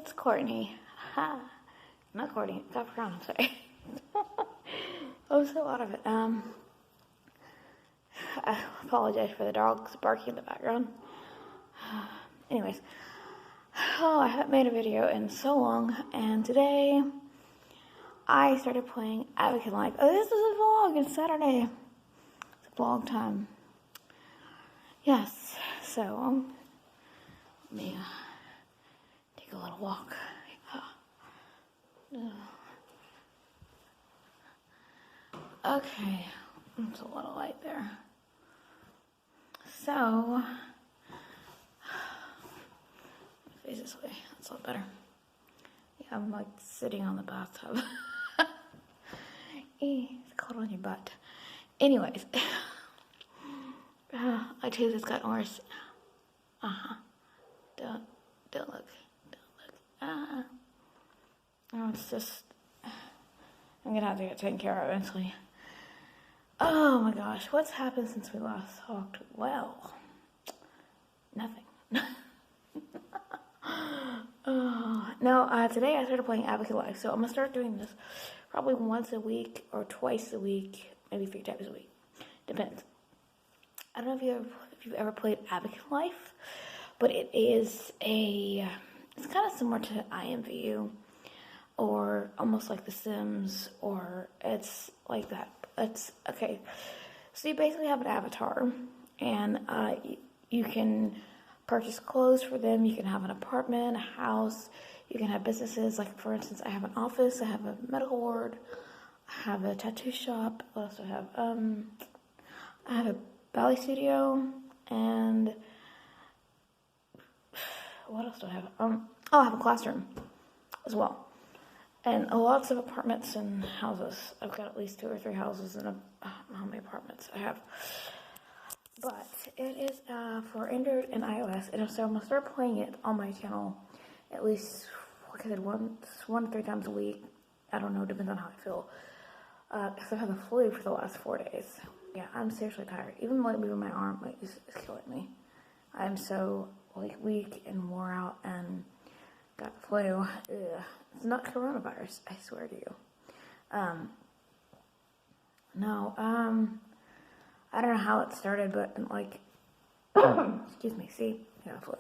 it's Courtney. Ha. Not Courtney, Capricorn, I'm sorry. I'm so out of it. I apologize for the dogs barking in the background. Anyways, I haven't made a video in so long, and today I started playing Advocate Life. Oh, this is a vlog. It's Saturday. It's a vlog time. Yes, so let me take a little walk. Okay, it's a little light there. So, face this way. That's a lot better. Yeah, I'm like sitting on the bathtub. It's cold on your butt. Anyways, I tell you, it's gotten worse. Don't look. Oh, it's just, I'm gonna have to get taken care of eventually. Oh my gosh, what's happened since we last talked? Well, nothing. Today I started playing Advocate Life, so I'm gonna start doing this probably once a week or twice a week, maybe 3 times a week. Depends. I don't know if you've ever played Advocate Life, but it's kind of similar to IMVU, or almost like The Sims, or it's like that. It's okay. So you basically have an avatar, and you can purchase clothes for them. You can have an apartment, a house. You can have businesses. Like, for instance, I have an office. I have a medical ward. I have a tattoo shop. What else do I have? I have a ballet studio, and what else do I have? I have a classroom as well. And lots of apartments and houses. I've got at least 2 or 3 houses and how many apartments I have. But it is for Android and iOS, and so I'm going to start playing it on my channel at least, like I said, 1 to 3 times a week. I don't know, depends on how I feel. Because I've had the flu for the last 4 days. Yeah, I'm seriously tired. Even like moving my arm is killing me. I'm so weak and wore out and got the flu. Ugh. It's not coronavirus, I swear to you. I don't know how it started, but excuse me, see, I got the flu.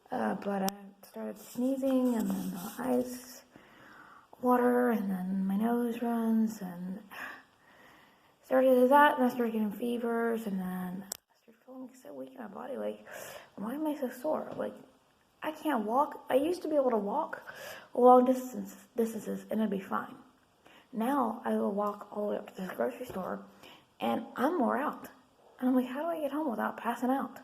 But I started sneezing, and then the eyes water, and then my nose runs, and started as that, and I started getting fevers, and then I started feeling so weak in my body. Like, why am I so sore? Like, I can't walk. I used to be able to walk long distances and it'd be fine. Now I will walk all the way up to the grocery store and I'm wore out. And I'm like, how do I get home without passing out?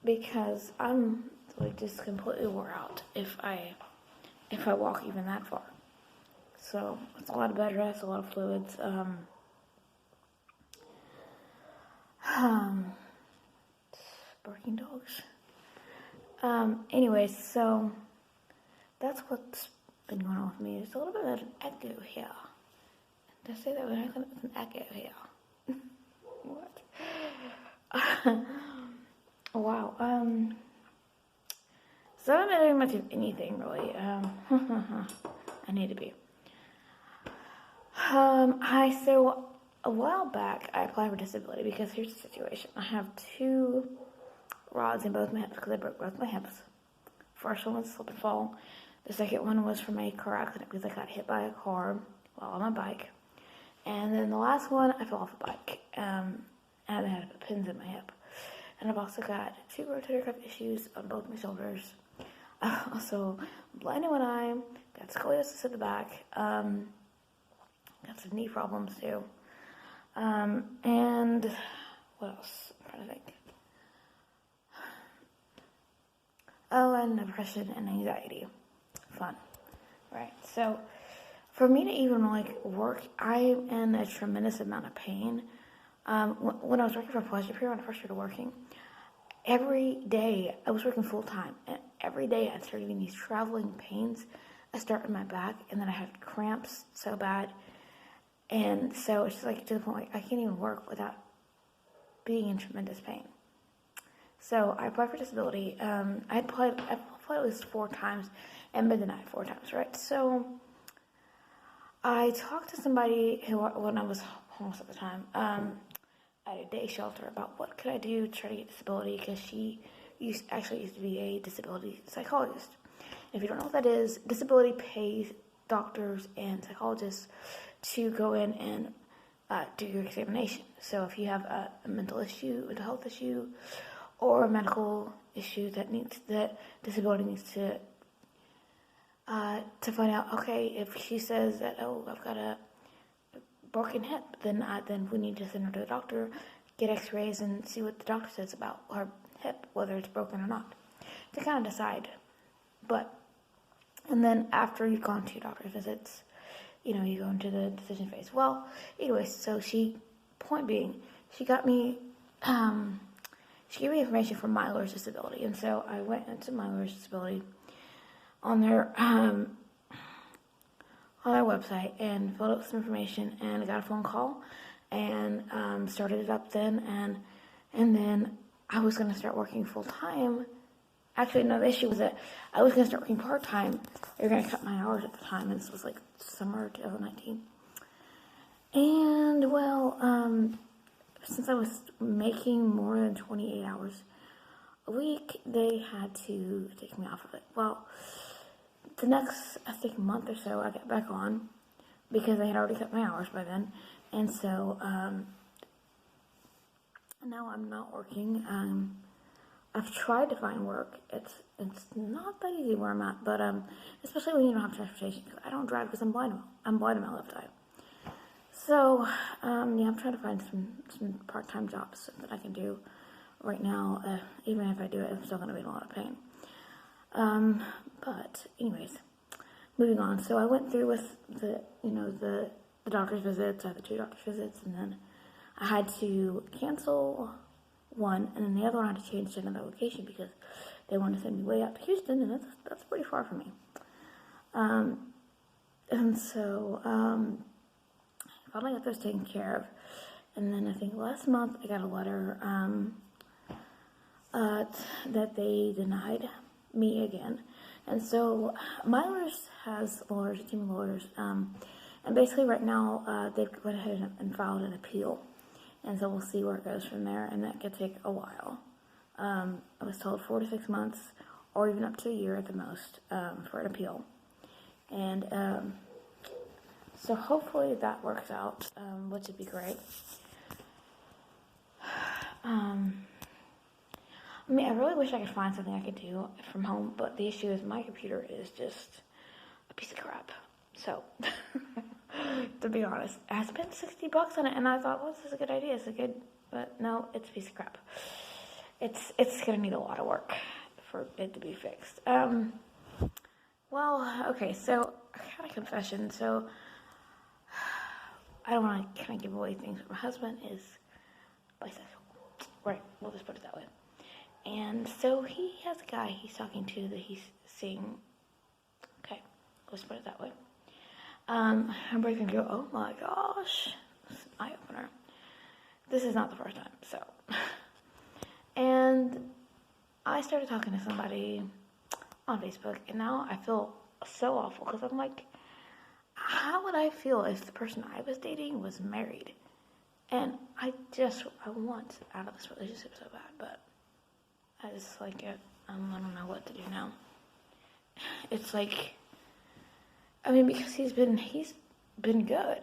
Because I'm like just completely wore out if I walk even that far. So it's a lot of bed rest, a lot of fluids. Barking dogs. Anyways, so that's what's been going on with me. There's a little bit of an echo here. Did I say that? It's an echo here. What? Wow. So I haven't been doing much of anything really. I need to be. So a while back I applied for disability because here's the situation. I have 2 rods in both my hips because I broke both my hips. First one was a slip and fall. The second one was from a car accident because I got hit by a car while on my bike. And then the last one, I fell off a bike. And I had pins in my hip. And I've also got 2 rotator cuff issues on both my shoulders. Also, blind in one eye, got scoliosis at the back, got some knee problems too. And what else? I'm trying to think. Oh, and depression and anxiety. Fun. Right. So, for me to even work, I'm in a tremendous amount of pain. When I was working for Pleasure Pier, when I first started working, every day, I was working full time, and every day I started getting these traveling pains. I started in my back, and then I had cramps so bad. And so it's just to the point I can't even work without being in tremendous pain. So I applied for disability. I applied at least 4 times and been denied 4 times, right? So I talked to somebody who, when I was homeless at the time, at a day shelter about what could I do to try to get disability, because she actually used to be a disability psychologist. If you don't know what that is, disability pays doctors and psychologists to go in and do your examination. So if you have a mental issue, a health issue, or a medical issue that disability needs to find out, okay, if she says that, oh, I've got a broken hip, then we need to send her to the doctor, get x-rays, and see what the doctor says about her hip, whether it's broken or not, to kind of decide. And then after you've gone to your doctor visits, you go into the decision phase. Well, anyways, so point being, she got me, she gave me information from Myler's Disability, and so I went into Myler's Disability on their website and filled out some information, and I got a phone call and started it up then, and then I was going to start working full time. Actually, no, the issue was that I was going to start working part time. They were going to cut my hours at the time, and this was like summer 2019. And well, since I was making more than 28 hours a week, they had to take me off of it. Well, the next, I think, month or so, I got back on because they had already cut my hours by then. And so now I'm not working. I've tried to find work. It's not that easy where I'm at, but especially when you don't have transportation. I don't drive because I'm blind in my left eye. So I'm trying to find some part-time jobs that I can do right now. Even if I do it, I'm still going to be in a lot of pain. But anyways, moving on. So I went through with the doctor's visits. I had the 2 doctor's visits, and then I had to cancel one, and then the other one I had to change to another location because they wanted to send me way out to Houston, and that's pretty far from me. And so I finally got those taken care of, and then I think last month I got a letter that they denied me again. And so Myler's has lawyers, a team of lawyers, and basically right now they've went ahead and filed an appeal. And so we'll see where it goes from there, and that could take a while. I was told 4 to 6 months, or even up to a year at the most, for an appeal. And so hopefully that works out, which would be great. I really wish I could find something I could do from home, but the issue is my computer is just a piece of crap. So, to be honest, I spent $60 on it, and I thought, well, this is a good idea. But no, it's a piece of crap. It's gonna need a lot of work for it to be fixed. Well, okay, so I got a confession. So I don't want to kind of give away things, but my husband is bisexual. Right, we'll just put it that way. And so he has a guy he's talking to that he's seeing. Okay, let's put it that way. Everybody's gonna go, oh my gosh, it's an eye-opener. This is not the first time, so. And I started talking to somebody on Facebook, and now I feel so awful, because I'm like, how would I feel if the person I was dating was married? And I want out of this relationship so bad, but I just like it. I don't know what to do now. It's like, because he's been good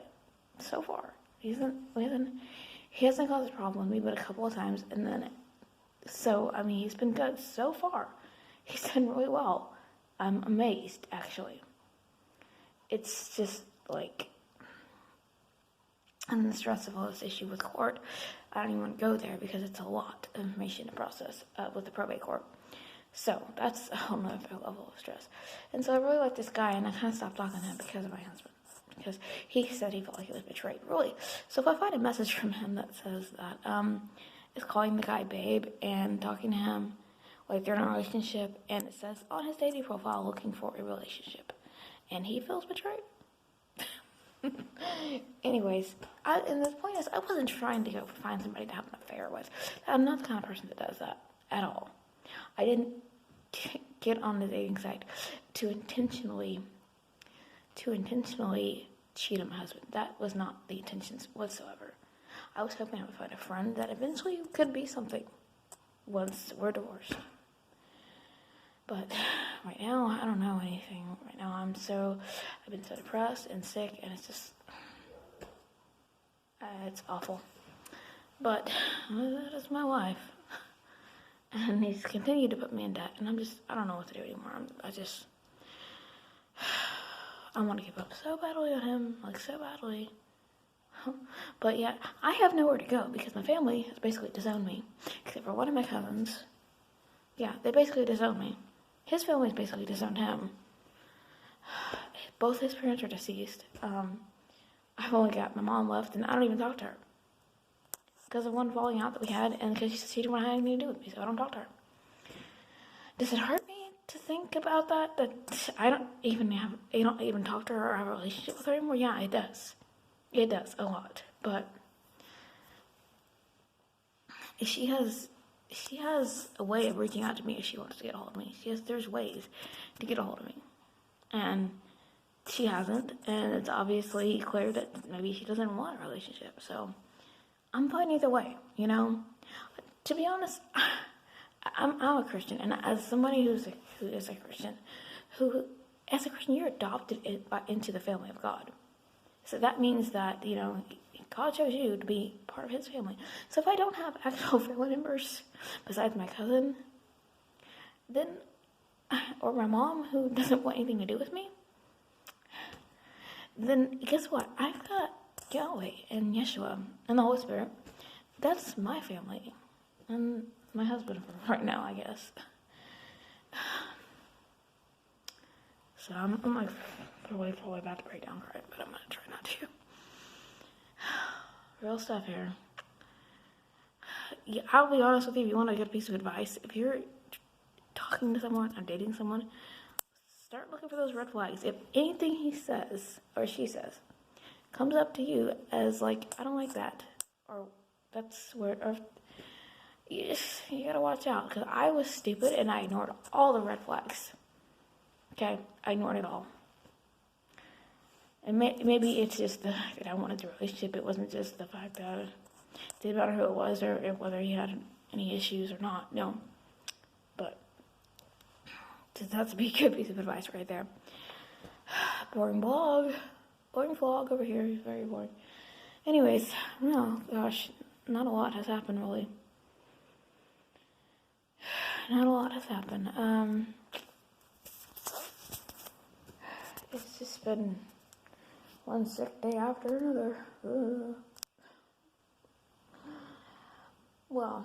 so far. He hasn't caused a problem with me, but a couple of times, and then, so, he's been good so far. He's done really well. I'm amazed, actually. It's just, like, and the stress of all this issue with court, I don't even want to go there because it's a lot of information to process with the probate court. So that's a whole nother level of stress. And so I really like this guy, and I kind of stopped talking to him because of my husband. Because he said he felt like he was betrayed, really. So if I find a message from him that says that, is calling the guy babe and talking to him like they're in a relationship, and it says on his dating profile looking for a relationship, and he feels betrayed. Anyways, and the point is, I wasn't trying to go find somebody to have an affair with. I'm not the kind of person that does that at all. I didn't get on the dating site to intentionally cheat on my husband. That was not the intentions whatsoever. I was hoping I would find a friend that eventually could be something once we're divorced. But right now, I don't know anything. Right now, I've been so depressed and sick, and it's just, it's awful. But that is my life. And he's continued to put me in debt, and I don't know what to do anymore. I want to give up so badly on him, like so badly. But yeah, I have nowhere to go because my family has basically disowned me, except for one of my cousins. Yeah, they basically disowned me. His family's basically disowned him. Both his parents are deceased. I've only got my mom left, and I don't even talk to her. Because of one falling out that we had, and because she didn't want to have anything to do with me, so I don't talk to her. Does it hurt me to think about that? That I don't even talk to her or have a relationship with her anymore? Yeah, it does. It does, a lot. But she has a way of reaching out to me if she wants to get a hold of me. There's ways to get a hold of me. And she hasn't, and it's obviously clear that maybe she doesn't want a relationship. So I'm fine either way, you know? To be honest, I'm a Christian, and as somebody who is a Christian, as a Christian, you're adopted into the family of God. So that means that, you know, God chose you to be part of his family. So if I don't have actual family members besides my cousin, then, or my mom who doesn't want anything to do with me, then guess what? I've got Yahweh and Yeshua and the Holy Spirit. That's my family. And my husband for right now, I guess. So I'm like probably about to break down crying, but I'm going to try not to. Real stuff here. Yeah, I'll be honest with you, if you want a good piece of advice, if you're talking to someone or dating someone, start looking for those red flags. If anything he says or she says comes up to you as like, I don't like that, or that's where, or you gotta watch out, because I was stupid and I ignored all the red flags. Okay, I ignored it all. And maybe it's just the fact that I wanted the relationship. It wasn't just the fact that it didn't matter who it was or whether he had any issues or not. No. But that's a good piece of advice right there. Boring vlog over here. Very boring. Anyways, no, gosh, not a lot has happened really. Not a lot has happened. It's just been one sick day after another. Well,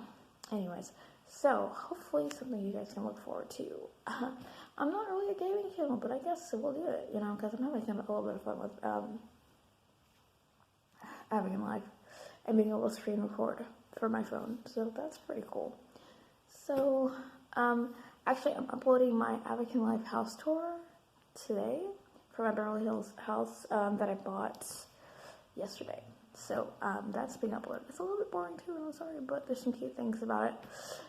anyways, so hopefully something you guys can look forward to. I'm not really a gaming channel, but I guess we'll do it, you know, because I'm having a little bit of fun with having a life and being able to screen record for my phone. So that's pretty cool. So, actually, I'm uploading my Anakin Life house tour today from my Beverly Hills house that I bought yesterday. So, that's being uploaded. It's a little bit boring too, and I'm sorry, but there's some cute things about it.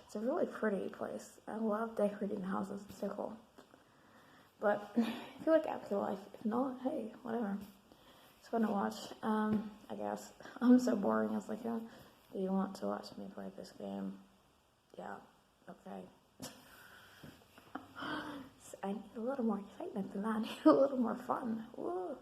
It's a really pretty place. I love decorating the houses. It's so cool. But if you like Anakin Life, if not, hey, whatever. It's fun to watch, I guess. I'm so boring. I was like, oh, do you want to watch me play this game? Yeah. Okay. So I need a little more excitement than that. I need a little more fun. Woo.